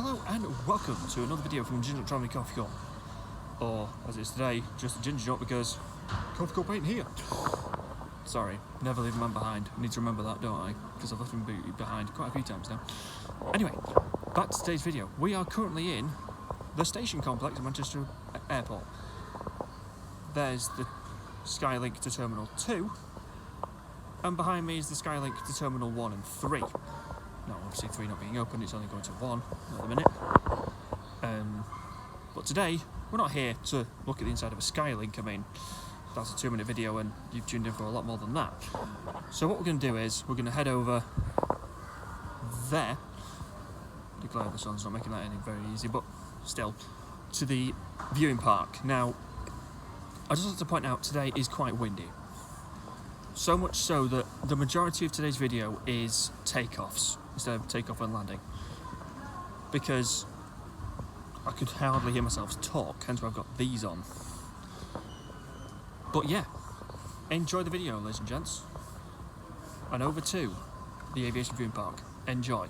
Hello and welcome to another video from Ginger Nut Coffee Cup. Or, as it is today, just a ginger nut because coffee cup ain't here. Sorry, never leave a man behind. I need to remember that, don't I? Because I've left him behind quite a few times now. Anyway, back to today's video. We are currently in the station complex at Manchester Airport. There's the Skylink to Terminal 2, and behind me is the Skylink to Terminal 1 and 3. Now, obviously 3 not being open, it's only going to 1 at the minute. But today, we're not here to look at the inside of a Skylink. I mean, that's a 2-minute video and you've tuned in for a lot more than that. So what we're going to do is, we're going to head over there. The glare of the sun's not making that any very easy, but still, to the viewing park. Now, I just want to point out, today is quite windy. So much so that the majority of today's video is takeoffs instead of takeoff and landing, because I could hardly hear myself talk, hence why I've got these on. But yeah, enjoy the video, ladies and gents, and over to the aviation viewing park. Enjoy.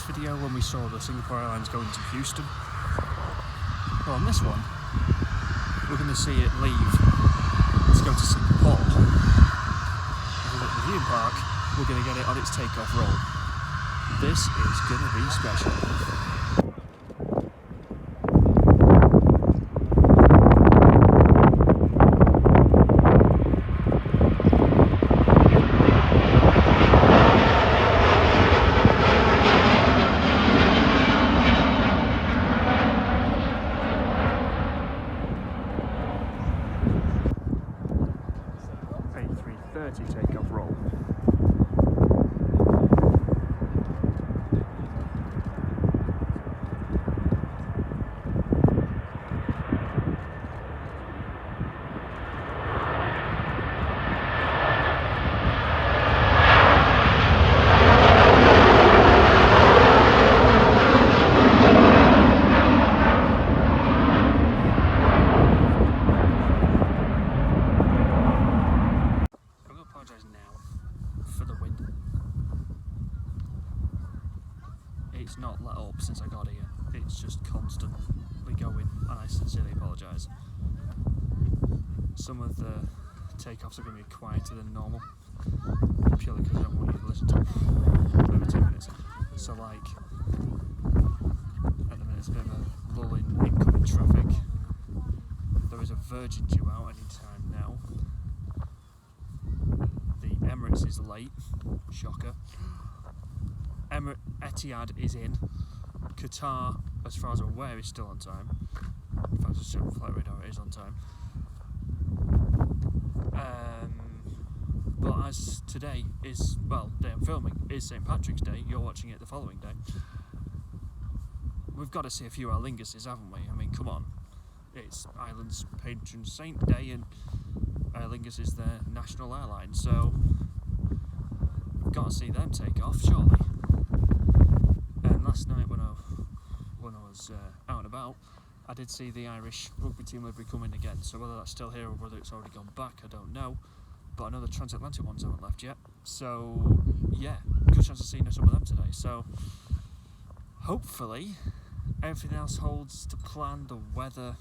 Video when we saw the Singapore Airlines going to Houston. Well, on this one, we're going to see it leave to go to Singapore. And at the viewing park, we're going to get it on its takeoff roll. This is going to be special. Takeoff roll. It's not let up since I got here. It's just constantly going, and I sincerely apologise. Some of the takeoffs are going to be quieter than normal, purely because I don't want you to listen to them over 2 minutes. So like, at the minute it's a bit of a lull in incoming traffic. There is a Virgin due out any time now. The Emirates is late, shocker. Etihad is in. Qatar, as far as I'm aware, is still on time. In fact, just check the flight radar, it is on time. But as today is, well, the day I'm filming is St. Patrick's Day, you're watching it the following day, we've got to see a few Aer Linguses, haven't we? I mean, come on. It's Ireland's patron saint day and Aer Lingus is their national airline, so we've got to see them take off, surely. And last night when I was out and about, I did see the Irish rugby team livery come in again, so whether that's still here or whether it's already gone back, I don't know. But I know the transatlantic ones haven't left yet, so yeah, good chance of seeing some of them today. So hopefully everything else holds to plan, the weather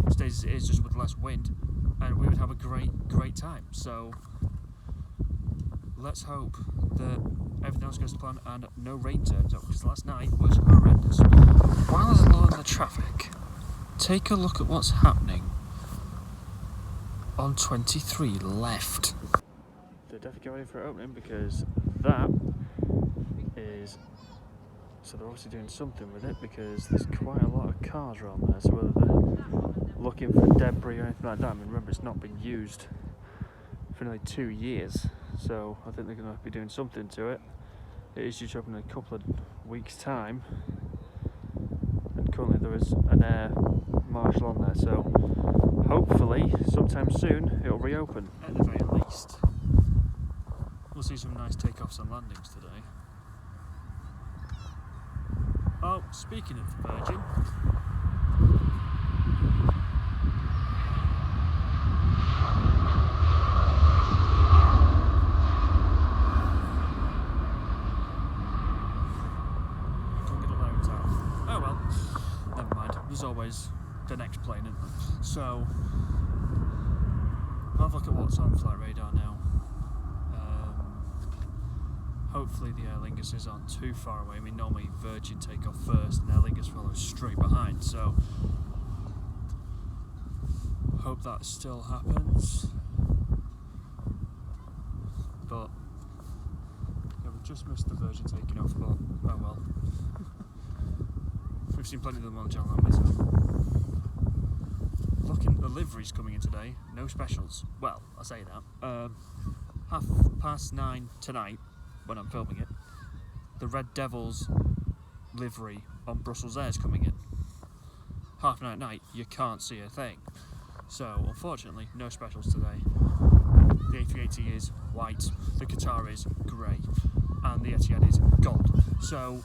stays as it is, just with less wind, and we would have a great time. So let's hope that everything else goes to plan and no rain turns up, because last night was horrendous. While there's a lot in the traffic, take a look at what's happening on 23 left. They're definitely getting ready for opening, because that is, so they're obviously doing something with it, because there's quite a lot of cars around there, so whether they're looking for debris or anything like that. I mean, remember, it's not been used for nearly 2 years, so I think they're going to be doing something to it. It is due to open in a couple of weeks' time, and currently there is an air marshal on there, so hopefully sometime soon it'll reopen. At the very least, we'll see some nice takeoffs and landings today. Oh, speaking of the Virgin, So, I'll have a look at what's on flight radar now. Hopefully the Aer Linguses aren't too far away. I mean, normally Virgin take off first and Aer Lingus follows straight behind, so hope that still happens. But yeah, we just missed the Virgin taking off, but oh well. We've seen plenty of them on the channel, haven't we? So. Looking, the livery's coming in today. No specials. Well, I say that. 9:30 tonight, when I'm filming it, the Red Devils livery on Brussels Air's coming in. 9:30 at night, you can't see a thing. So, unfortunately, no specials today. The A380 is white, the Qatar is grey, and the Etihad is gold. So,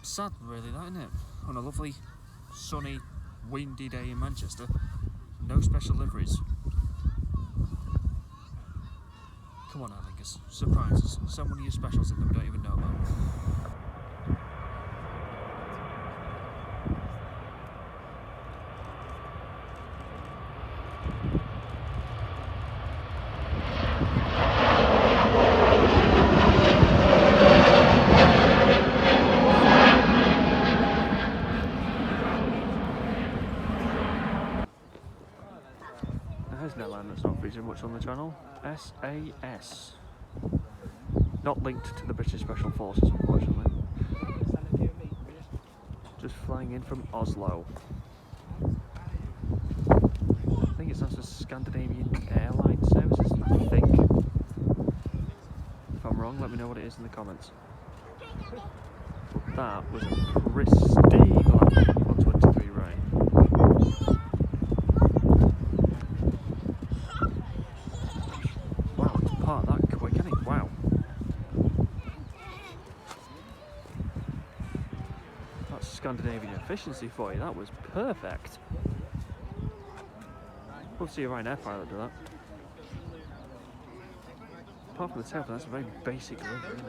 sad really that, isn't it? On a lovely, sunny, windy day in Manchester, no special liveries. Come on, Aer Lingus, surprise us. So many of your specials in them we don't even know about. There's an airline that's not featured much on the channel. SAS. Not linked to the British Special Forces, unfortunately. Just flying in from Oslo. I think it's also Scandinavian Airline Services, I think. If I'm wrong, let me know what it is in the comments. But that was a pristine lap on 23 right. That quick, isn't it? Wow. That's Scandinavian efficiency for you. That was perfect. We'll see a Ryanair pilot do that. Apart from the tail, that's a very basic livery, isn't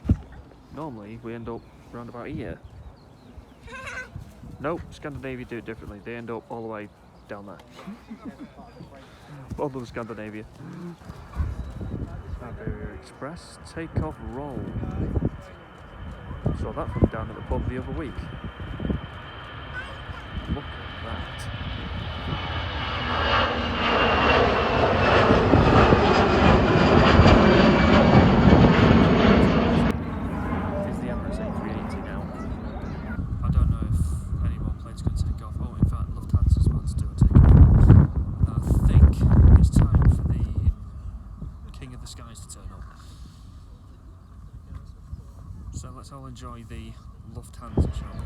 it? Normally, we end up round about here. Nope, Scandinavia do it differently. They end up all the way down there. All of Scandinavia. Iberia Express takeoff roll. Saw that from down at the pub the other week. Look at that. Is the Emirates A380 now? I don't know if any more planes can take off. Oh, in fact, Lufthansa's about to do a takeoff. I think it's time for the King of the Skies to turn up. So let's all enjoy the Lufthansa, shall we?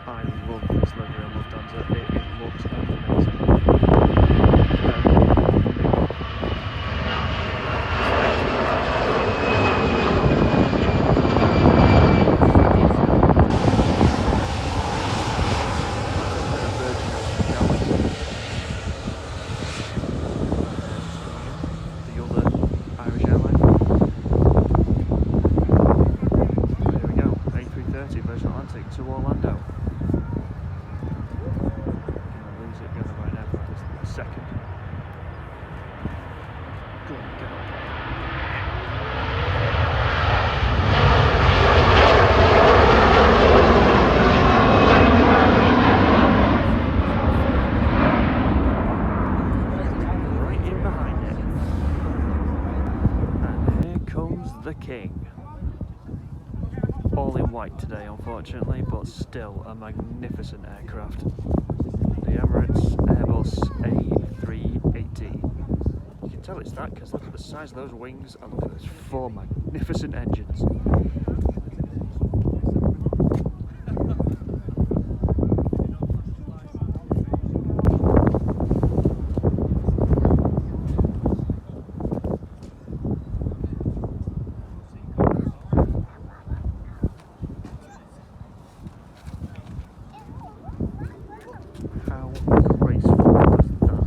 I love this livery on Lufthansa. It looks amazing. To Orlando. Gonna lose it going right now for just a second. Go on, get up. Right in behind it. And here comes the king. All in white today, unfortunately, but still a magnificent aircraft. The Emirates Airbus A380. You can tell it's that because look at the size of those wings and look at those 4 magnificent engines. How graceful was that?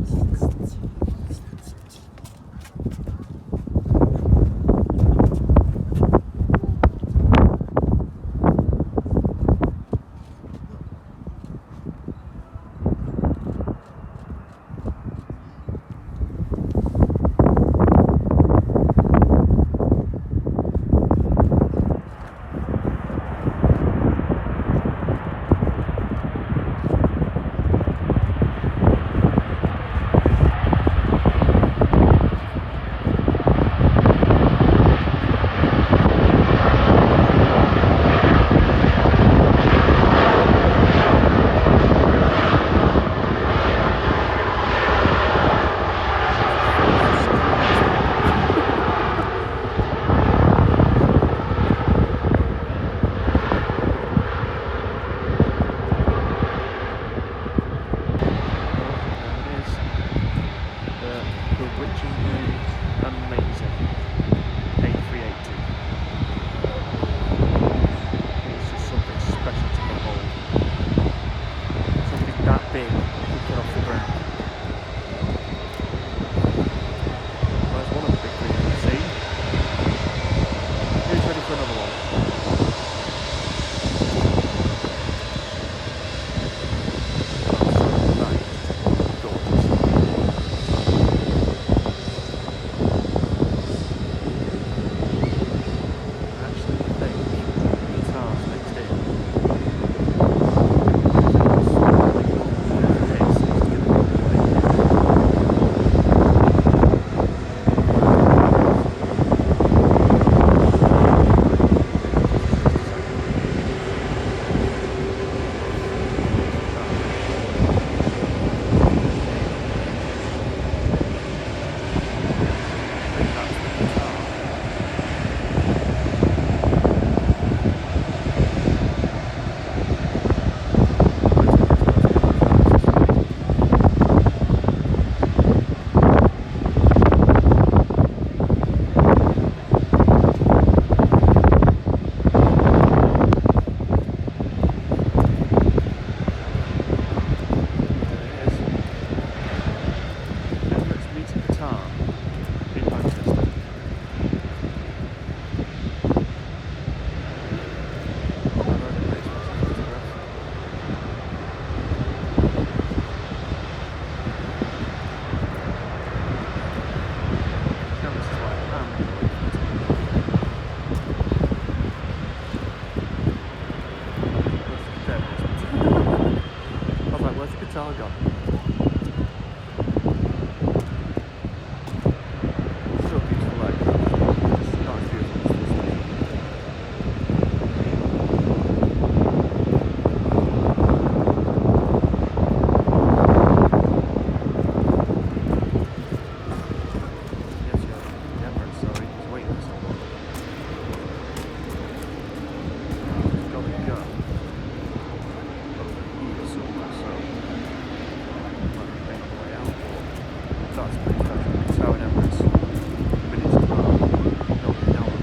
Qatar gone? So beautiful like that. It's not as beautiful as this one. Yes, yeah. Emirates, sorry. He's waiting for someone. He's got to go. That's pretty special. It's how in Emirates, minutes apart, not an hour apart.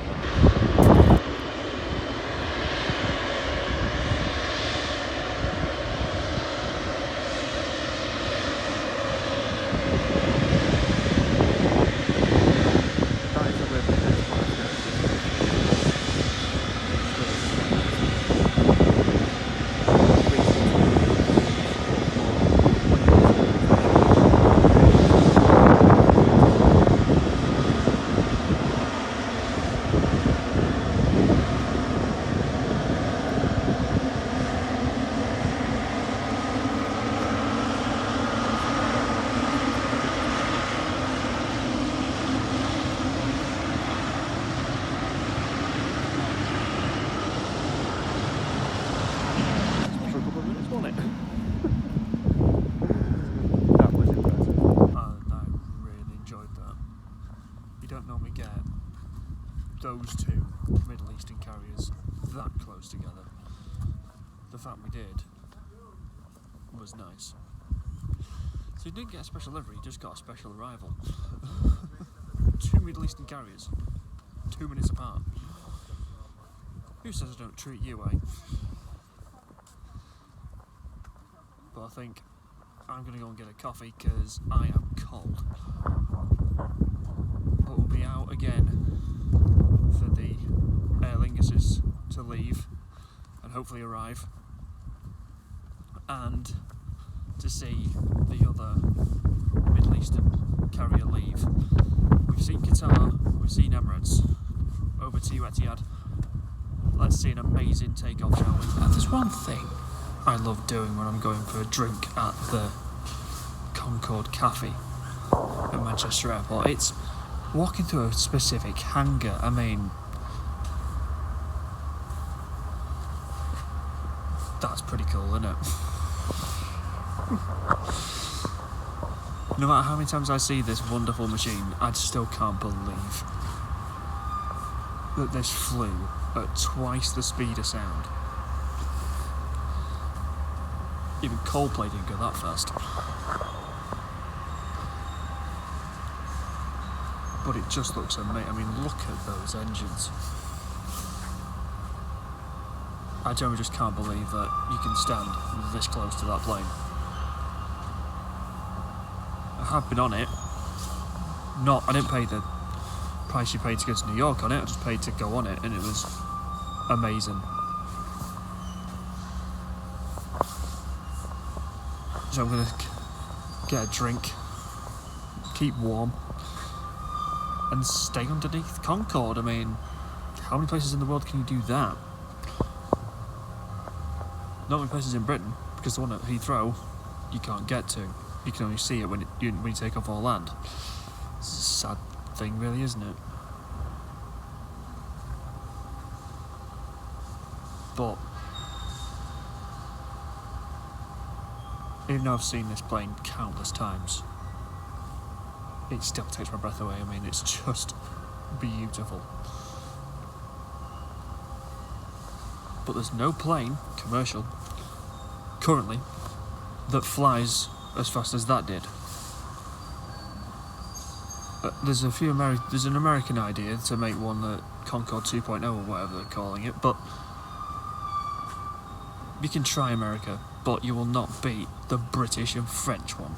That is a little bit of fun, isn't it? That was impressive. I really enjoyed that. You don't normally get those two Middle Eastern carriers that close together. The fact we did was nice. So you didn't get a special livery, you just got a special arrival. Two Middle Eastern carriers, 2 minutes apart. Who says I don't treat you, eh? But I think I'm going to go and get a coffee because I am cold. But we'll be out again for the Aer Linguses to leave and hopefully arrive, and to see the other Middle Eastern carrier leave. We've seen Qatar, we've seen Emirates. Over to you, Etihad. Let's see an amazing takeoff, shall we? And there's one thing I love doing when I'm going for a drink at the Concorde Cafe at Manchester Airport. It's walking through a specific hangar. I mean, that's pretty cool, isn't it? No matter how many times I see this wonderful machine, I still can't believe that this flew at twice the speed of sound. Even Coldplay didn't go that fast. But it just looks amazing. I mean, look at those engines. I generally just can't believe that you can stand this close to that plane. I have been on it. I didn't pay the price you paid to go to New York on it, I just paid to go on it, and it was amazing. So I'm going to get a drink, keep warm, and stay underneath Concorde. I mean, how many places in the world can you do that? Not many places in Britain, because the one at Heathrow you can't get to. You can only see it when you take off or land. It's a sad thing, really, isn't it? But even though I've seen this plane countless times, it still takes my breath away. I mean, it's just beautiful. But there's no plane, commercial, currently, that flies as fast as that did. There's an American idea to make one that Concorde 2.0 or whatever they're calling it, but you can try America, but you will not beat the British and French one.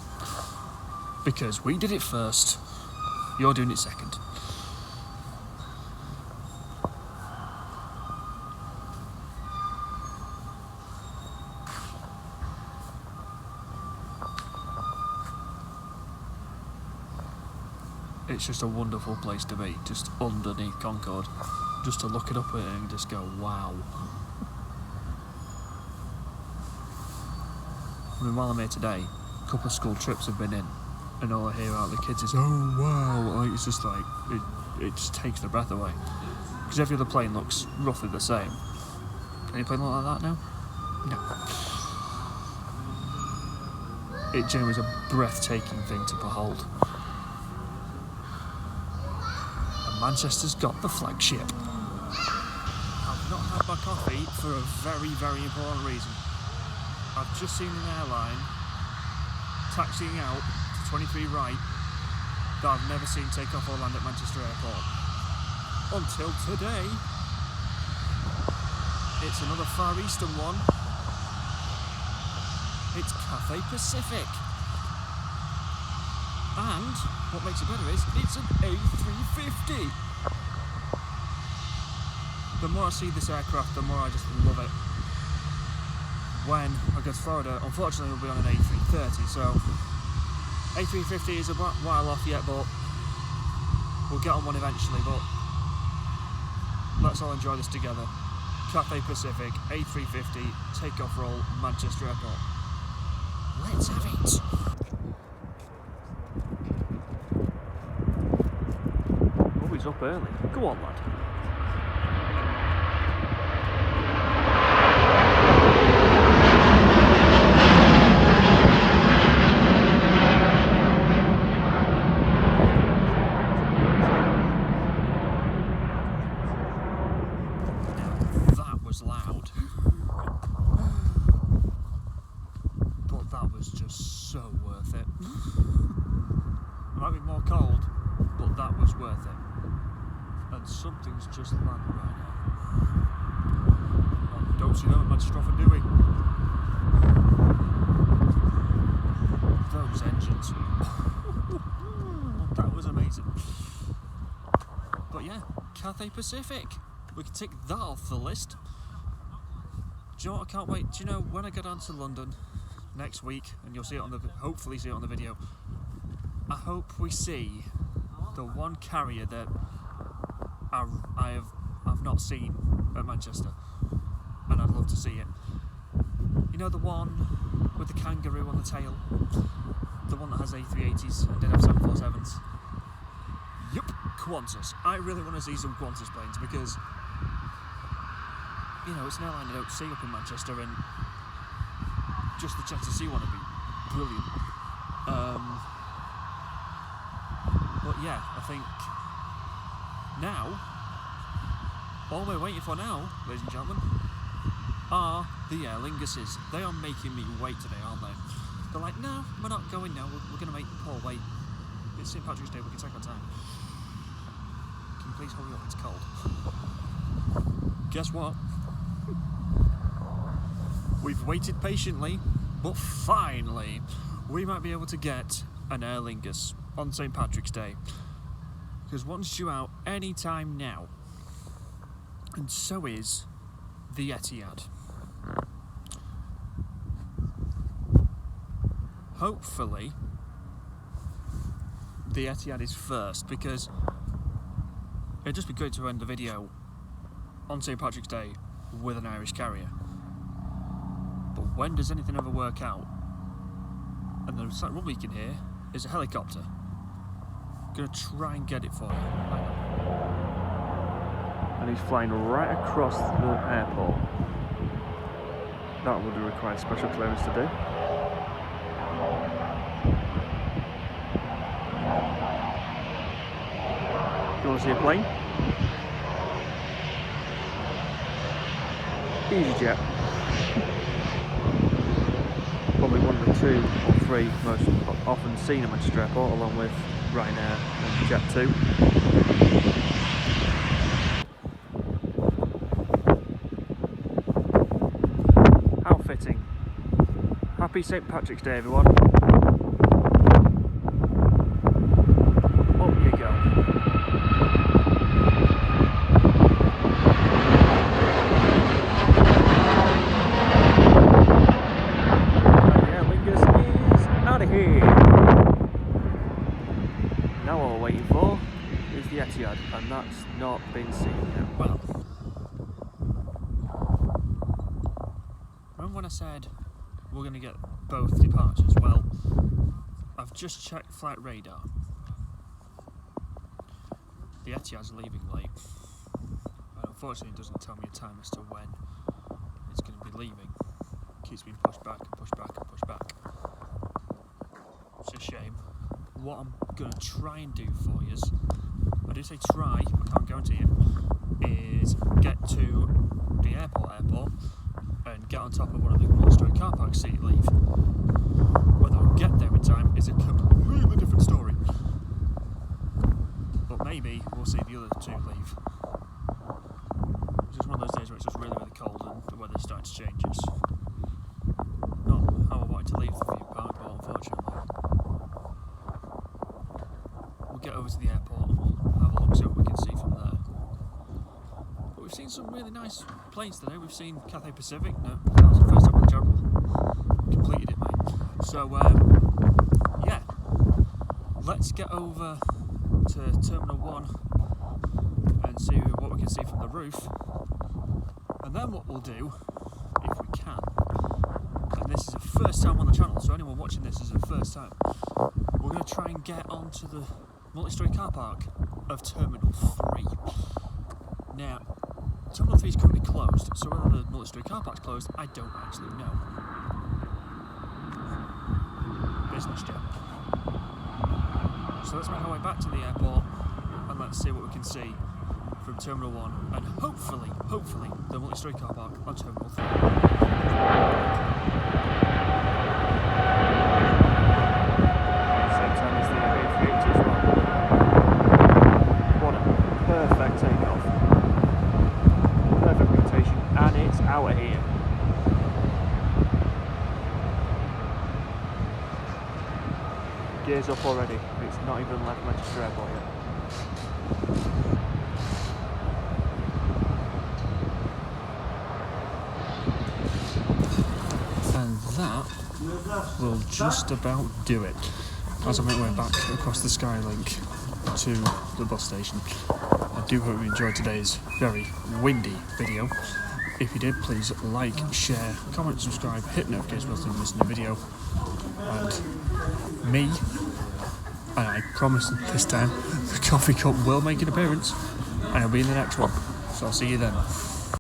Because we did it first, you're doing it second. It's just a wonderful place to be, just underneath Concorde. Just to look it up and just go, wow. I mean, while I'm here today, a couple of school trips have been in, and all I hear out of the kids is, "Oh wow!" Like, it's just like it just takes the breath away. Because every other plane looks roughly the same. Any plane look like that now? No. It genuinely is a breathtaking thing to behold. And Manchester's got the flagship. I've not had my coffee for a very, very important reason. I've just seen an airline taxiing out to 23 right that I've never seen take off or land at Manchester Airport. Until today. It's another Far Eastern one. It's Cathay Pacific. And what makes it better is it's an A350. The more I see this aircraft, the more I just love it. When I go to Florida, unfortunately we'll be on an A330, so A350 is a while off yet, but we'll get on one eventually, but let's all enjoy this together. Cathay Pacific, A350, takeoff roll, Manchester Airport. Let's have it! Oh, he's up early. Go on, lad. Loud, but that was just so worth it. It might be more cold, but that was worth it. And something's just landed right now. Oh, don't see them at Manchester often, do we? Those engines. That was amazing. But yeah, Cathay Pacific. We can tick that off the list. Do you know what I can't wait? Do you know when I go down to London next week, and you'll see it on the, hopefully see it on the video, I hope we see the one carrier that I've not seen at Manchester, and I'd love to see it. You know, the one with the kangaroo on the tail, the one that has A380s and did have 747s. Yup, Qantas. I really want to see some Qantas planes because, you know, it's an airline I don't see up in Manchester, and just the chance to see one would be brilliant. But yeah, I think now, all we're waiting for now, ladies and gentlemen, are the Aer Linguses. They are making me wait today, aren't they? They're like, no, we're not going now, we're going to make Paul wait. It's St. Patrick's Day, we can take our time. Can you please hurry up, it's cold. Guess what? We've waited patiently, but finally, we might be able to get an Aer Lingus on St. Patrick's Day. Because one's due out any time now. And so is the Etihad. Hopefully, the Etihad is first, because it'd just be good to end the video on St. Patrick's Day with an Irish carrier. But when does anything ever work out? And the one we can hear is a helicopter. Gonna try and get it for you. And he's flying right across the airport. That would require special clearance to do. You want to see a plane? EasyJet. Probably one of the 2 or 3 most often seen at Manchester Airport, along with Ryanair and Jet2. How fitting. Happy St. Patrick's Day, everyone. Up you go. Now all we're waiting for is the Etihad, and that's not been seen yet. Well, remember when I said we're going to get both departures. Well, I've just checked flight radar. The Etihad's leaving late. And unfortunately, it doesn't tell me a time as to when it's going to be leaving. It keeps being pushed back and pushed back and pushed back. It's a shame. What I'm going to try and do for you, I do say try, I can't guarantee it, is get to the airport and get on top of one of the multi-story car parks, see it leave. Whether I'll get there in time is a completely different story. But maybe we'll see the other two leave. It's just one of those days where it's just really, really cold and the weather's starting to change. It's not how I wanted to leave the view park, but unfortunately. We'll get over to the airport and we'll have a look, see what we can see from there. But we've seen some really nice planes today. We've seen Cathay Pacific. No, that was the first time on the channel. Completed it, mate. So, yeah. Let's get over to Terminal 1 and see what we can see from the roof. And then what we'll do, if we can, and this is the first time on the channel, so anyone watching this is the first time, we're going to try and get onto the multi-story car park of Terminal 3. Now, Terminal 3 is currently closed, so whether the multi-story car park's closed, I don't actually know. Business jet. So let's make our way back to the airport and let's see what we can see from Terminal 1 and hopefully, the multi-story car park on Terminal 3. Perfect takeoff, perfect rotation, and it's out of here. Gears up already, it's not even left Manchester Airport yet. And that will just about do it. As I make my way back across the Skylink to the bus station. I do hope you enjoyed today's very windy video. If you did, please like, share, comment, subscribe, hit notification bells to miss a new video. And me, and I promise this time, the coffee cup will make an appearance, and I'll be in the next one. So I'll see you then.